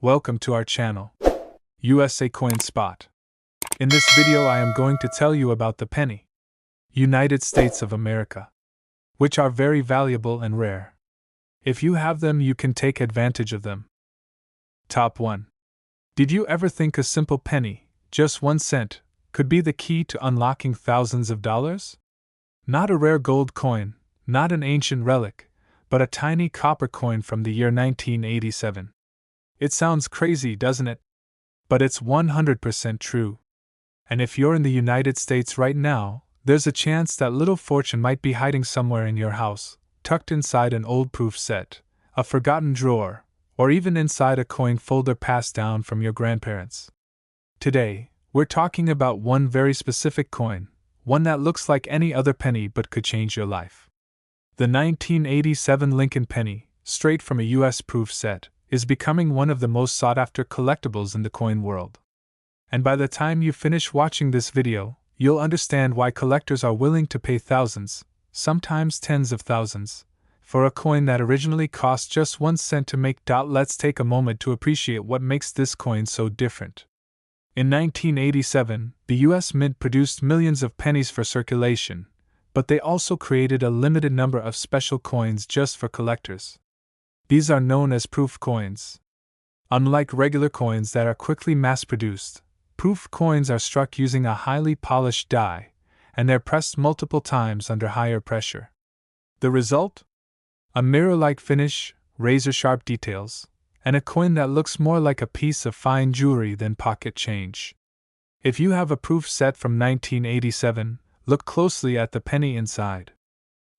Welcome to our channel, USA Coin Spot. In this video I am going to tell you about the penny, United States of America, which are very valuable and rare. If you have them, you can take advantage of them. Top 1. Did you ever think a simple penny, just 1 cent, could be the key to unlocking thousands of dollars? Not a rare gold coin, not an ancient relic, but a tiny copper coin from the year 1987. It sounds crazy, doesn't it? But it's 100% true. And if you're in the United States right now, there's a chance that little fortune might be hiding somewhere in your house, tucked inside an old proof set, a forgotten drawer, or even inside a coin folder passed down from your grandparents. Today, we're talking about one very specific coin, one that looks like any other penny but could change your life. The 1987 Lincoln penny, straight from a US proof set, is becoming one of the most sought-after collectibles in the coin world. And by the time you finish watching this video, you'll understand why collectors are willing to pay thousands, sometimes tens of thousands, for a coin that originally cost just 1 cent to make. Let's take a moment to appreciate what makes this coin so different. In 1987, the US Mint produced millions of pennies for circulation, but they also created a limited number of special coins just for collectors. These are known as proof coins. Unlike regular coins that are quickly mass-produced, proof coins are struck using a highly polished die, and they're pressed multiple times under higher pressure. The result? A mirror-like finish, razor-sharp details, and a coin that looks more like a piece of fine jewelry than pocket change. If you have a proof set from 1987, look closely at the penny inside.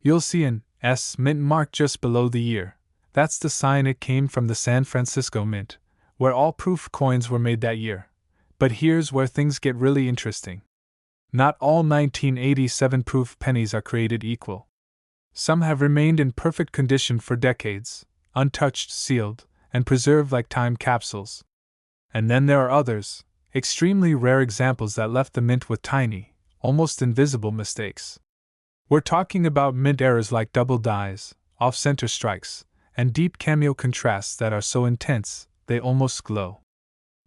You'll see an S Mint mark just below the year. That's the sign it came from the San Francisco Mint, where all proof coins were made that year. But here's where things get really interesting. Not all 1987 proof pennies are created equal. Some have remained in perfect condition for decades, untouched, sealed, and preserved like time capsules. And then there are others, extremely rare examples that left the mint with tiny, almost invisible mistakes. We're talking about mint errors like double dies, off-center strikes, and deep cameo contrasts that are so intense, they almost glow.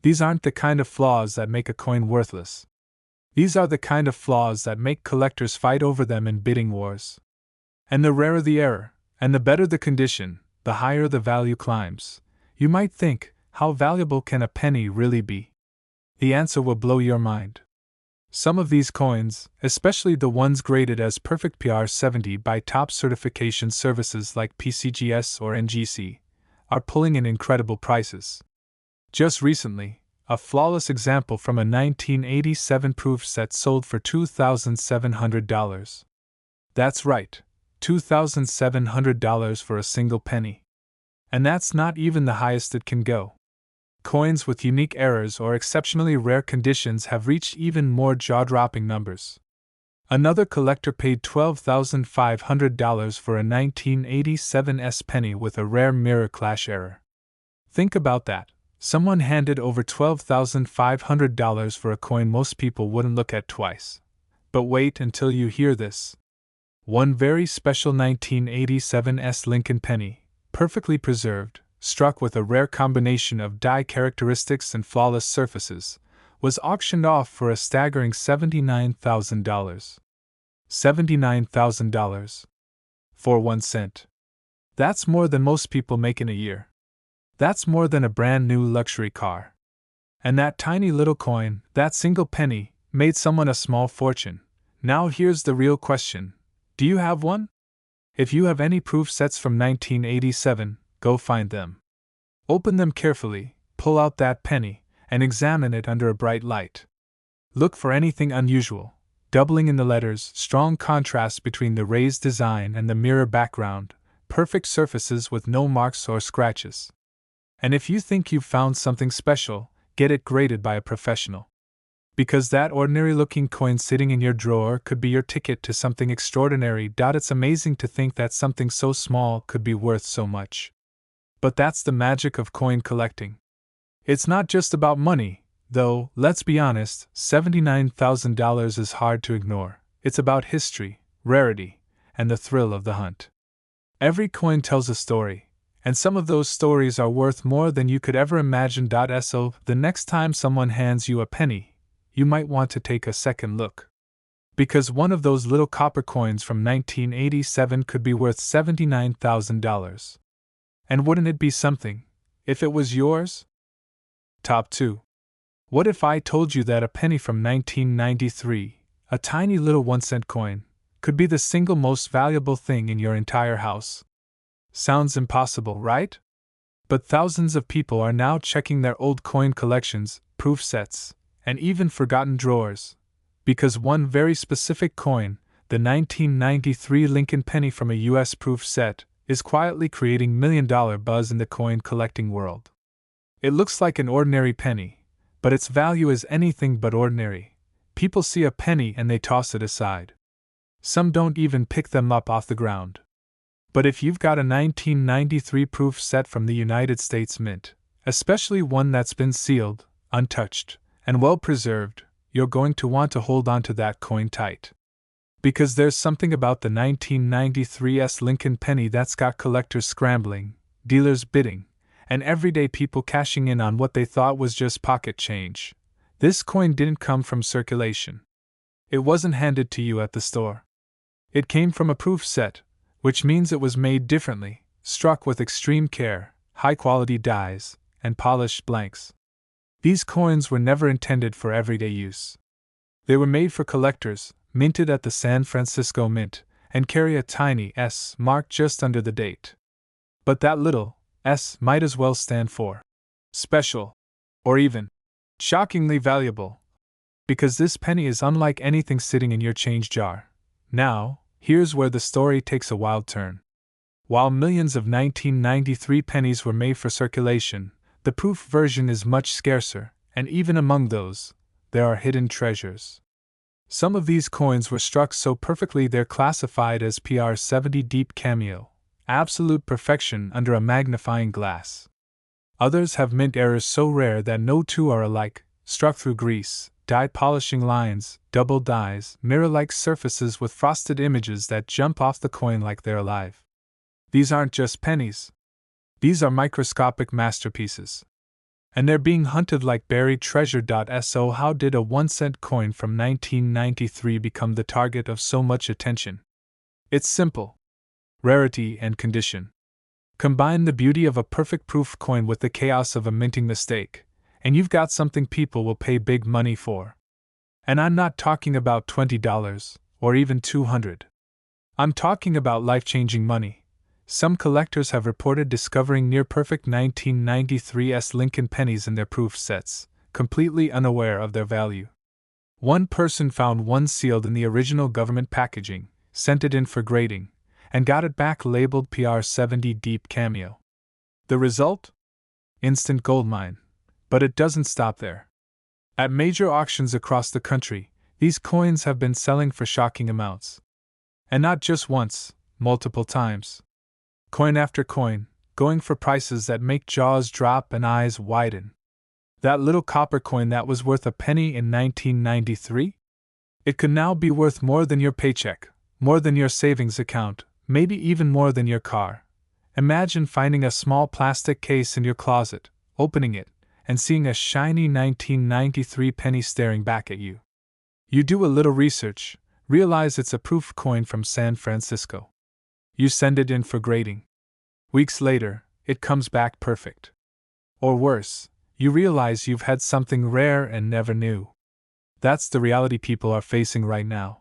These aren't the kind of flaws that make a coin worthless. These are the kind of flaws that make collectors fight over them in bidding wars. And the rarer the error, and the better the condition, the higher the value climbs. You might think, how valuable can a penny really be? The answer will blow your mind. Some of these coins, especially the ones graded as perfect PR70 by top certification services like PCGS or NGC, are pulling in incredible prices. Just recently, a flawless example from a 1987 proof set sold for $2,700. That's right, $2,700 for a single penny. And that's not even the highest it can go. Coins with unique errors or exceptionally rare conditions have reached even more jaw-dropping numbers. Another collector paid $12,500 for a 1987 S penny with a rare mirror clash error. Think about that. Someone handed over $12,500 for a coin most people wouldn't look at twice. But wait until you hear this. One very special 1987 S Lincoln penny, perfectly preserved, struck with a rare combination of die characteristics and flawless surfaces, was auctioned off for a staggering $79,000. $79,000. For 1 cent. That's more than most people make in a year. That's more than a brand new luxury car. And that tiny little coin, that single penny, made someone a small fortune. Now here's the real question. Do you have one? If you have any proof sets from 1987, go find them. Open them carefully, pull out that penny, and examine it under a bright light. Look for anything unusual, doubling in the letters, strong contrast between the raised design and the mirror background, perfect surfaces with no marks or scratches. And if you think you've found something special, get it graded by a professional. Because that ordinary-looking coin sitting in your drawer could be your ticket to something extraordinary. It's amazing to think that something so small could be worth so much. But that's the magic of coin collecting. It's not just about money, though, let's be honest, $79,000 is hard to ignore. It's about history, rarity, and the thrill of the hunt. Every coin tells a story, And some of those stories are worth more than you could ever imagine. So, the next time someone hands you a penny, you might want to take a second look. Because one of those little copper coins from 1987 could be worth $79,000. And wouldn't it be something, if it was yours? Top 2. What if I told you that a penny from 1993, a tiny little 1-cent coin, could be the single most valuable thing in your entire house? Sounds impossible, right? But thousands of people are now checking their old coin collections, proof sets, and even forgotten drawers, because one very specific coin, the 1993 Lincoln penny from a US proof set, is quietly creating million-dollar buzz in the coin collecting world. It looks like an ordinary penny, but its value is anything but ordinary. People see a penny and they toss it aside. Some don't even pick them up off the ground. But if you've got a 1993 proof set from the United States Mint, especially one that's been sealed, untouched, and well preserved, you're going to want to hold on to that coin tight. Because there's something about the 1993's Lincoln penny that's got collectors scrambling, dealers bidding, and everyday people cashing in on what they thought was just pocket change. This coin didn't come from circulation. It wasn't handed to you at the store. It came from a proof set, which means it was made differently, struck with extreme care, high-quality dies, and polished blanks. These coins were never intended for everyday use. They were made for collectors, minted at the San Francisco Mint, and carry a tiny S mark just under the date. But that little S might as well stand for special, or even shockingly valuable, because this penny is unlike anything sitting in your change jar. Now, here's where the story takes a wild turn. While millions of 1993 pennies were made for circulation, the proof version is much scarcer, and even among those, there are hidden treasures. Some of these coins were struck so perfectly they're classified as PR70 deep cameo, absolute perfection under a magnifying glass. Others have mint errors so rare that no two are alike, struck through grease, dye polishing lines, double dyes, mirror-like surfaces with frosted images that jump off the coin like they're alive. These aren't just pennies. These are microscopic masterpieces. And they're being hunted like buried treasure. So how did a 1-cent coin from 1993 become the target of so much attention? It's simple. Rarity and condition. Combine the beauty of a perfect proof coin with the chaos of a minting mistake, and you've got something people will pay big money for. And I'm not talking about $20 or even $200. I'm talking about life-changing money. Some collectors have reported discovering near-perfect 1993's Lincoln pennies in their proof sets, completely unaware of their value. One person found one sealed in the original government packaging, sent it in for grading, and got it back labeled PR70 Deep Cameo. The result? Instant goldmine. But it doesn't stop there. At major auctions across the country, these coins have been selling for shocking amounts. And not just once, multiple times. Coin after coin, going for prices that make jaws drop and eyes widen. That little copper coin that was worth a penny in 1993? It could now be worth more than your paycheck, more than your savings account, maybe even more than your car. Imagine finding a small plastic case in your closet, opening it, and seeing a shiny 1993 penny staring back at you. You do a little research, realize it's a proof coin from San Francisco. You send it in for grading. Weeks later, it comes back perfect. Or worse, you realize you've had something rare and never knew. That's the reality people are facing right now.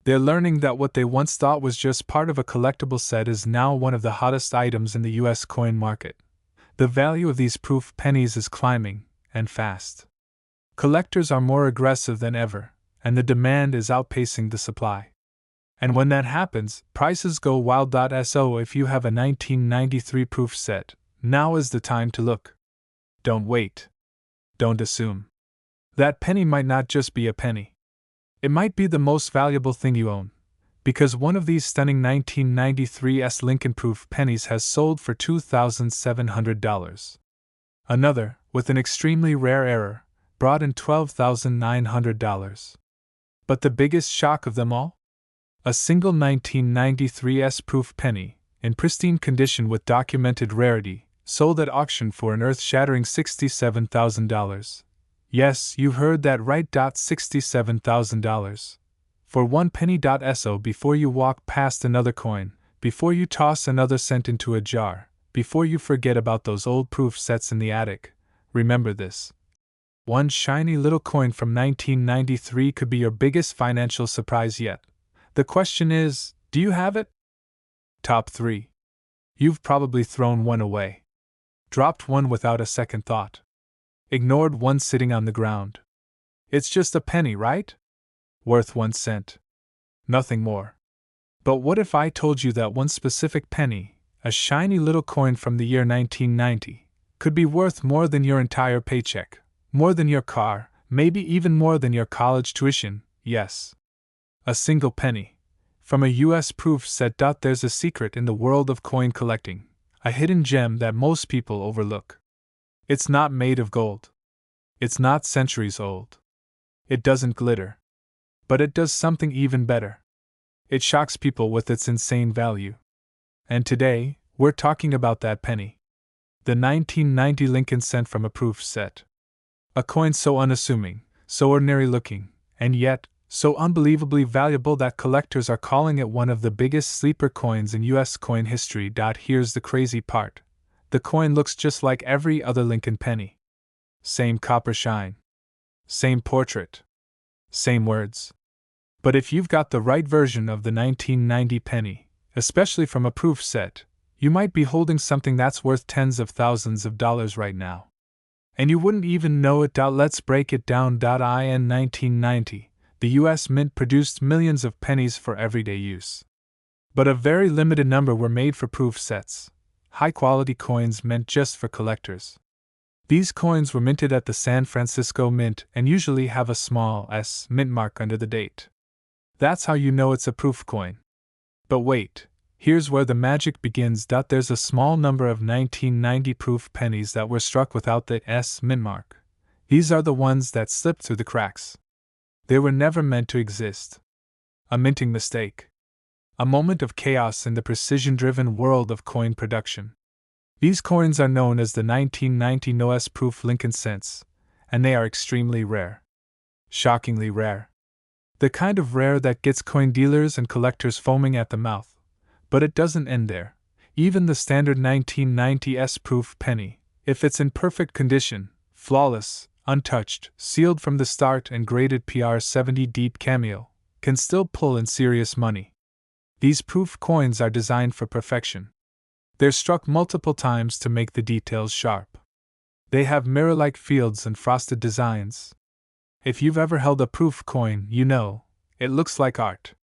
They're learning that what they once thought was just part of a collectible set is now one of the hottest items in the US coin market. The value of these proof pennies is climbing, and fast. Collectors are more aggressive than ever, and the demand is outpacing the supply. And when that happens, prices go wild. So if you have a 1993 proof set, now is the time to look. Don't wait. Don't assume. That penny might not just be a penny. It might be the most valuable thing you own, because one of these stunning 1993's Lincoln proof pennies has sold for $2,700. Another, with an extremely rare error, brought in $12,900. But the biggest shock of them all? A single 1993's proof penny, in pristine condition with documented rarity, sold at auction for an earth-shattering $67,000. Yes, you heard that right. $67,000. For 1 penny. So before you walk past another coin, before you toss another cent into a jar, before you forget about those old proof sets in the attic, remember this. One shiny little coin from 1993 could be your biggest financial surprise yet. The question is, do you have it? Top 3. You've probably thrown one away. Dropped one without a second thought. Ignored one sitting on the ground. It's just a penny, right? Worth 1 cent. Nothing more. But what if I told you that one specific penny, a shiny little coin from the year 1990, could be worth more than your entire paycheck, more than your car, maybe even more than your college tuition? Yes. A single penny. From a US proof set. There's a secret in the world of coin collecting, a hidden gem that most people overlook. It's not made of gold. It's not centuries old. It doesn't glitter. But it does something even better. It shocks people with its insane value. And today, we're talking about that penny. The 1990 Lincoln cent from a proof set. A coin so unassuming, so ordinary looking, and yet, so unbelievably valuable that collectors are calling it one of the biggest sleeper coins in US coin history. Here's the crazy part. The coin looks just like every other Lincoln penny. Same copper shine. Same portrait. Same words. But if you've got the right version of the 1990 penny, especially from a proof set, you might be holding something that's worth tens of thousands of dollars right now. And you wouldn't even know it. Let's break it down. In 1990, the US Mint produced millions of pennies for everyday use. But a very limited number were made for proof sets, high-quality coins meant just for collectors. These coins were minted at the San Francisco Mint and usually have a small S mint mark under the date. That's how you know it's a proof coin. But wait, here's where the magic begins. There's a small number of 1990 proof pennies that were struck without the S mint mark. These are the ones that slipped through the cracks. They were never meant to exist. A minting mistake. A moment of chaos in the precision-driven world of coin production. These coins are known as the 1990 no-S proof Lincoln cents, and they are extremely rare. Shockingly rare. The kind of rare that gets coin dealers and collectors foaming at the mouth. But it doesn't end there. Even the standard 1990 S proof penny, if it's in perfect condition, flawless, untouched, sealed from the start and graded PR70 deep cameo, can still pull in serious money. These proof coins are designed for perfection. They're struck multiple times to make the details sharp. They have mirror-like fields and frosted designs. If you've ever held a proof coin, you know, it looks like art.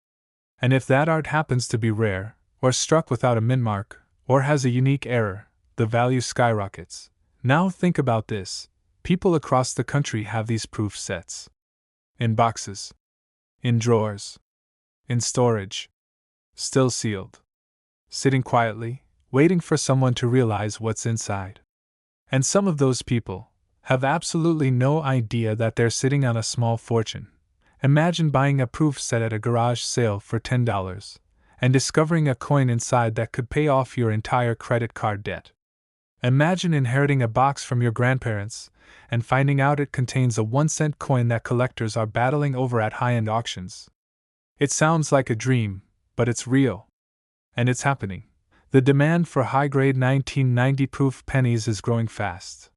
And if that art happens to be rare, or struck without a mint mark, or has a unique error, the value skyrockets. Now think about this. People across the country have these proof sets. In boxes. In drawers. In storage. Still sealed. Sitting quietly, waiting for someone to realize what's inside. And some of those people have absolutely no idea that they're sitting on a small fortune. Imagine buying a proof set at a garage sale for $10 and discovering a coin inside that could pay off your entire credit card debt. Imagine inheriting a box from your grandparents and finding out it contains a 1-cent coin that collectors are battling over at high-end auctions. It sounds like a dream, but it's real. And it's happening. The demand for high-grade 1990 proof pennies is growing fast.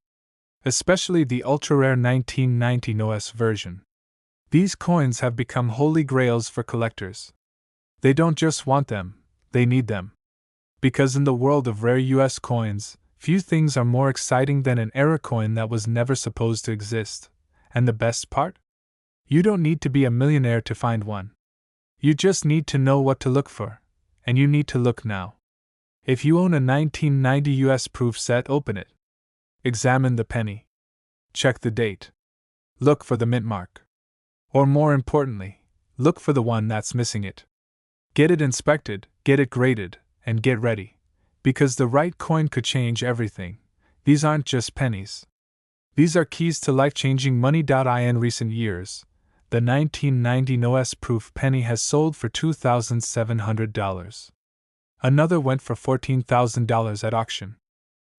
Especially the ultra-rare 1990 no-S version. These coins have become holy grails for collectors. They don't just want them, they need them. Because in the world of rare US coins, few things are more exciting than an error coin that was never supposed to exist. And the best part? You don't need to be a millionaire to find one. You just need to know what to look for. And you need to look now. If you own a 1990 US proof set, open it. Examine the penny. Check the date. Look for the mint mark. Or more importantly, look for the one that's missing it. Get it inspected, get it graded, and get ready. Because the right coin could change everything. These aren't just pennies. These are keys to life-changing money. In recent years, the 1990 no-S proof penny has sold for $2,700. Another went for $14,000 at auction.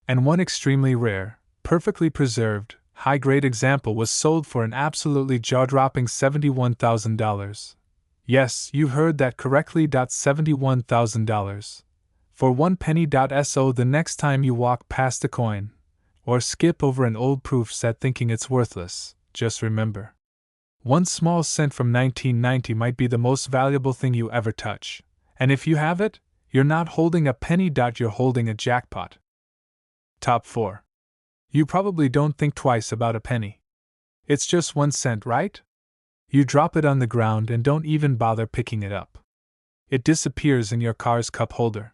And one extremely rare, perfectly preserved, high-grade example was sold for an absolutely jaw-dropping $71,000. Yes, you heard that correctly. $71,000. For 1 penny. So the next time you walk past a coin, or skip over an old proof set thinking it's worthless, just remember. 1 small cent from 1990 might be the most valuable thing you ever touch. And if you have it, you're not holding a penny. You're holding a jackpot. Top 4. You probably don't think twice about a penny. It's just 1 cent, right? You drop it on the ground and don't even bother picking it up. It disappears in your car's cup holder.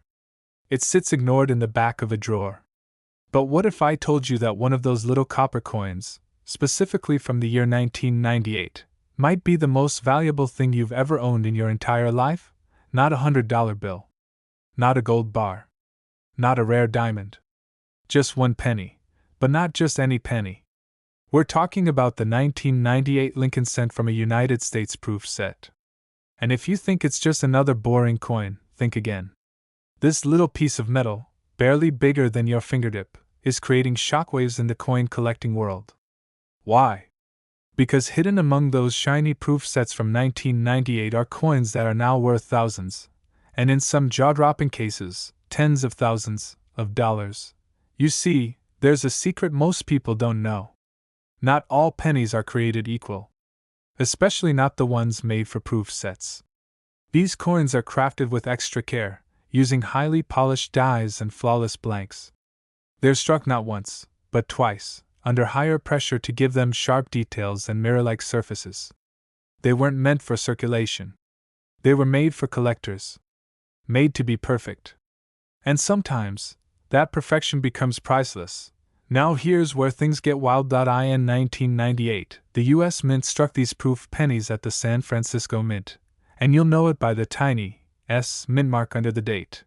It sits ignored in the back of a drawer. But what if I told you that one of those little copper coins, specifically from the year 1998, might be the most valuable thing you've ever owned in your entire life? Not a $100 bill. Not a gold bar. Not a rare diamond. Just 1 penny, but not just any penny. We're talking about the 1998 Lincoln cent from a United States proof set. And if you think it's just another boring coin, think again. This little piece of metal, barely bigger than your fingertip, is creating shockwaves in the coin collecting world. Why? Because hidden among those shiny proof sets from 1998 are coins that are now worth thousands, and in some jaw-dropping cases, tens of thousands of dollars. You see, there's a secret most people don't know. Not all pennies are created equal. Especially not the ones made for proof sets. These coins are crafted with extra care, using highly polished dies and flawless blanks. They're struck not once, but twice, under higher pressure to give them sharp details and mirror-like surfaces. They weren't meant for circulation. They were made for collectors. Made to be perfect. And sometimes, that perfection becomes priceless. Now here's where things get wild. In 1998, the U.S. Mint struck these proof pennies at the San Francisco Mint, and you'll know it by the tiny S mint mark under the date.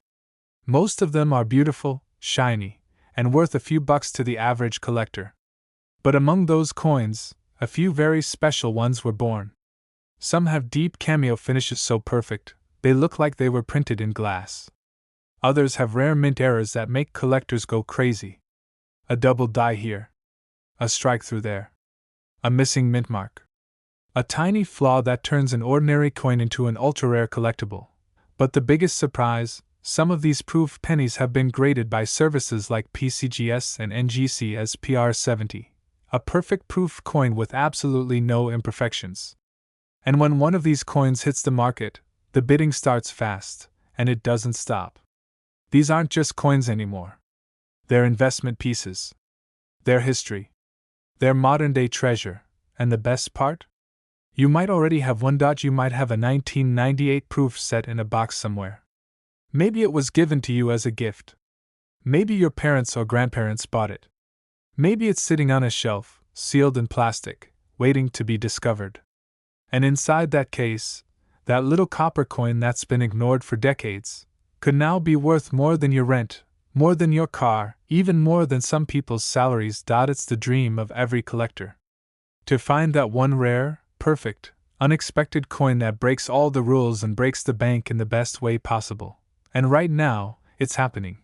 Most of them are beautiful, shiny, and worth a few bucks to the average collector. But among those coins, a few very special ones were born. Some have deep cameo finishes so perfect, they look like they were printed in glass. Others have rare mint errors that make collectors go crazy. A double die here. A strike through there. A missing mint mark. A tiny flaw that turns an ordinary coin into an ultra-rare collectible. But the biggest surprise, some of these proof pennies have been graded by services like PCGS and NGC as PR70, a perfect proof coin with absolutely no imperfections. And when one of these coins hits the market, the bidding starts fast, and it doesn't stop. These aren't just coins anymore. They're investment pieces. They're history. They're modern-day treasure, and the best part? You might already have one. You might have a 1998 proof set in a box somewhere. Maybe it was given to you as a gift. Maybe your parents or grandparents bought it. Maybe it's sitting on a shelf, sealed in plastic, waiting to be discovered. And inside that case, that little copper coin that's been ignored for decades, could now be worth more than your rent, more than your car, even more than some people's salaries. It's the dream of every collector. To find that one rare, perfect, unexpected coin that breaks all the rules and breaks the bank in the best way possible. And right now, it's happening.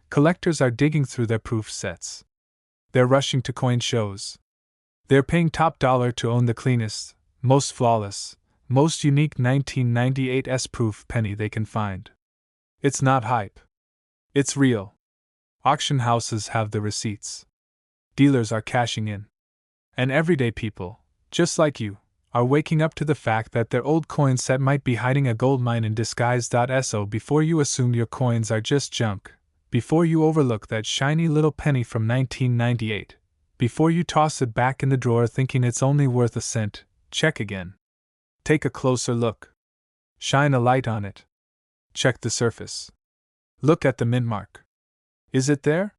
Collectors are digging through their proof sets. They're rushing to coin shows. They're paying top dollar to own the cleanest, most flawless, most unique 1998 S-proof penny they can find. It's not hype. It's real. Auction houses have the receipts. Dealers are cashing in. And everyday people, just like you, are waking up to the fact that their old coin set might be hiding a gold mine in disguise. So before you assume your coins are just junk, before you overlook that shiny little penny from 1998, before you toss it back in the drawer thinking it's only worth a cent, check again. Take a closer look. Shine a light on it. Check the surface. Look at the mint mark. Is it there?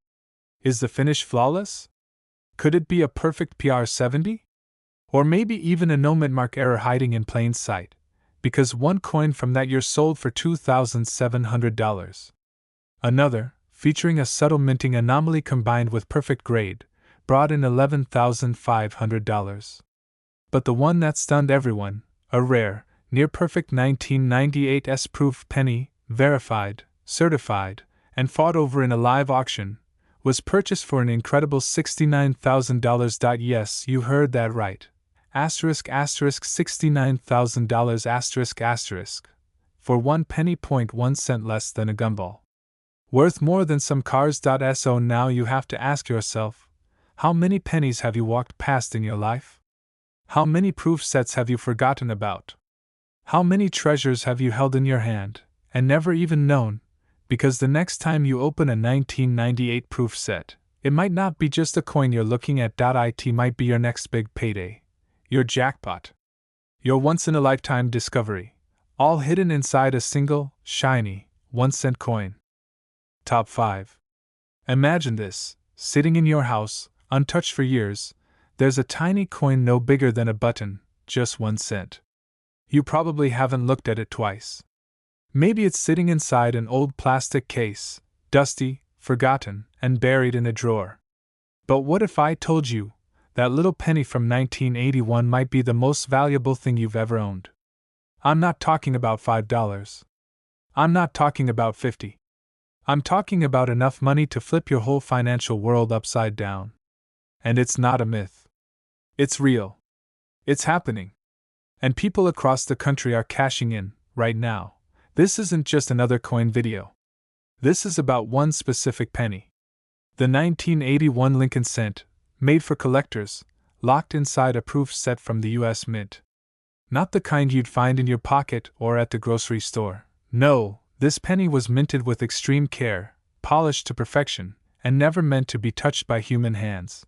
Is the finish flawless? Could it be a perfect PR70? Or maybe even a no mint mark error hiding in plain sight, because one coin from that year sold for $2,700. Another, featuring a subtle minting anomaly combined with perfect grade, brought in $11,500. But the one that stunned everyone, a rare, near-perfect 1998 S-proof penny, verified, certified, and fought over in a live auction, was purchased for an incredible $69,000. Yes, you heard that right. $69,000 for 1 penny, 1 cent less than a gumball. Worth more than some cars. So now you have to ask yourself, how many pennies have you walked past in your life? How many proof sets have you forgotten about? How many treasures have you held in your hand, and never even known, because the next time you open a 1998 proof set, it might not be just a coin you're looking at. It might be your next big payday, your jackpot, your once-in-a-lifetime discovery, all hidden inside a single, shiny, 1-cent coin. Top 5. Imagine this, sitting in your house, untouched for years, there's a tiny coin no bigger than a button, just 1 cent. You probably haven't looked at it twice. Maybe it's sitting inside an old plastic case, dusty, forgotten, and buried in a drawer. But what if I told you that little penny from 1981 might be the most valuable thing you've ever owned? I'm not talking about $5. I'm not talking about 50. I'm talking about enough money to flip your whole financial world upside down. And it's not a myth. It's real. It's happening. And people across the country are cashing in, right now. This isn't just another coin video. This is about one specific penny. The 1981 Lincoln cent, made for collectors, locked inside a proof set from the US Mint. Not the kind you'd find in your pocket or at the grocery store. No, this penny was minted with extreme care, polished to perfection, and never meant to be touched by human hands.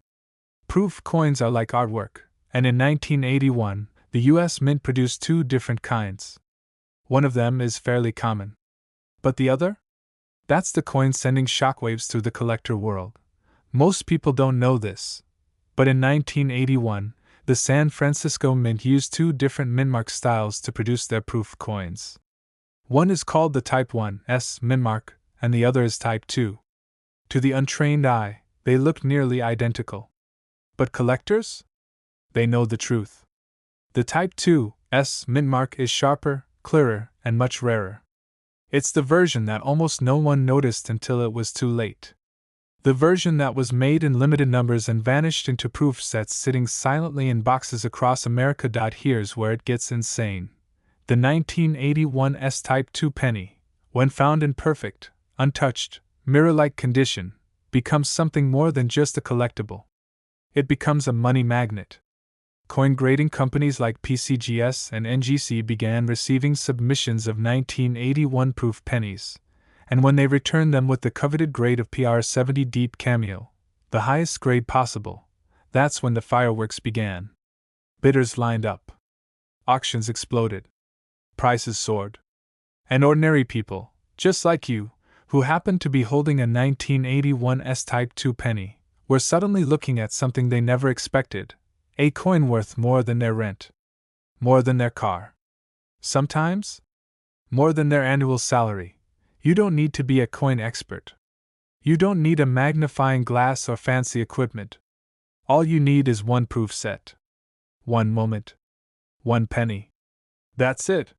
Proof coins are like artwork, and in 1981, the US Mint produced 2 different kinds. One of them is fairly common. But the other? That's the coin sending shockwaves through the collector world. Most people don't know this. But in 1981, the San Francisco Mint used 2 different mintmark styles to produce their proof coins. One is called the Type 1S mintmark, and the other is Type 2. To the untrained eye, they look nearly identical. But collectors? They know the truth. The Type 2S mintmark is sharper, clearer, and much rarer. It's the version that almost no one noticed until it was too late. The version that was made in limited numbers and vanished into proof sets sitting silently in boxes across America. Here's where it gets insane. The 1981 S-Type 2 penny, when found in perfect, untouched, mirror-like condition, becomes something more than just a collectible. It becomes a money magnet. Coin grading companies like PCGS and NGC began receiving submissions of 1981 proof pennies, and when they returned them with the coveted grade of PR70 Deep Cameo, the highest grade possible, that's when the fireworks began. Bidders lined up. Auctions exploded. Prices soared. And ordinary people, just like you, who happened to be holding a 1981 S-Type 2 penny, were suddenly looking at something they never expected, a coin worth more than their rent, more than their car. Sometimes, more than their annual salary. You don't need to be a coin expert. You don't need a magnifying glass or fancy equipment. All you need is one proof set. One moment. One penny. That's it.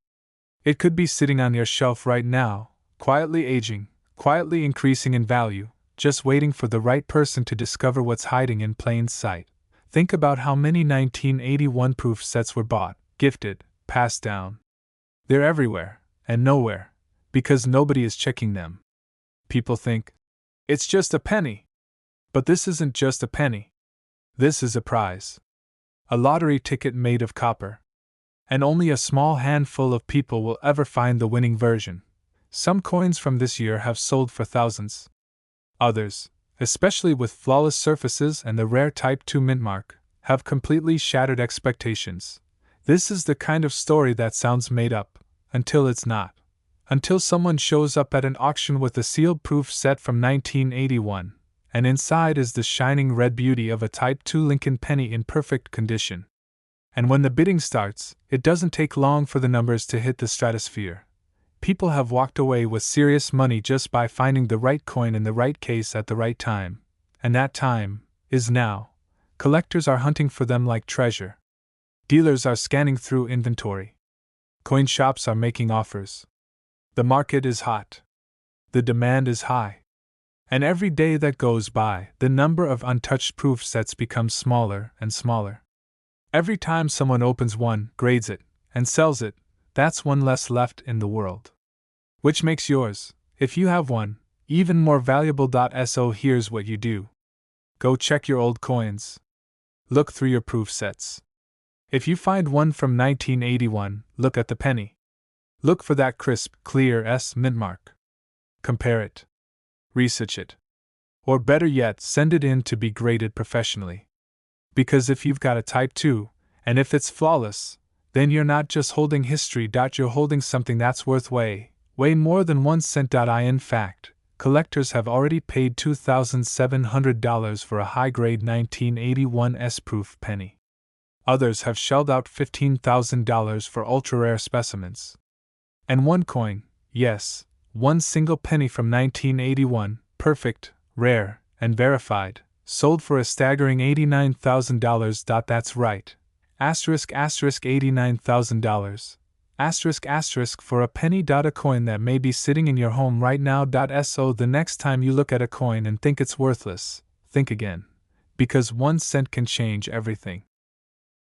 It could be sitting on your shelf right now, quietly aging, quietly increasing in value, just waiting for the right person to discover what's hiding in plain sight. Think about how many 1981 proof sets were bought, gifted, passed down. They're everywhere, and nowhere, because nobody is checking them. People think, it's just a penny. But this isn't just a penny. This is a prize. A lottery ticket made of copper. And only a small handful of people will ever find the winning version. Some coins from this year have sold for thousands. Others, especially with flawless surfaces and the rare Type 2 mintmark, have completely shattered expectations. This is the kind of story that sounds made up, until it's not. Until someone shows up at an auction with a sealed proof set from 1981, and inside is the shining red beauty of a Type 2 Lincoln penny in perfect condition. And when the bidding starts, it doesn't take long for the numbers to hit the stratosphere. People have walked away with serious money just by finding the right coin in the right case at the right time. And that time is now. Collectors are hunting for them like treasure. Dealers are scanning through inventory. Coin shops are making offers. The market is hot. The demand is high. And every day that goes by, the number of untouched proof sets becomes smaller and smaller. Every time someone opens one, grades it, and sells it, that's one less left in the world. Which makes yours, if you have one, even more valuable. So here's what you do. Go check your old coins. Look through your proof sets. If you find one from 1981, look at the penny. Look for that crisp, clear S mint mark. Compare it. Research it. Or better yet, send it in to be graded professionally. Because if you've got a Type 2, and if it's flawless, then you're not just holding history. You're holding something that's worth way more than 1 cent. In fact, collectors have already paid $2,700 for a high-grade 1981 S-proof penny. Others have shelled out $15,000 for ultra-rare specimens. And one coin, yes, one single penny from 1981, perfect, rare, and verified, sold for a staggering $89,000. That's right. $89,000. For a penny. A coin that may be sitting in your home right now. So the next time you look at a coin and think it's worthless, think again. Because 1 cent can change everything.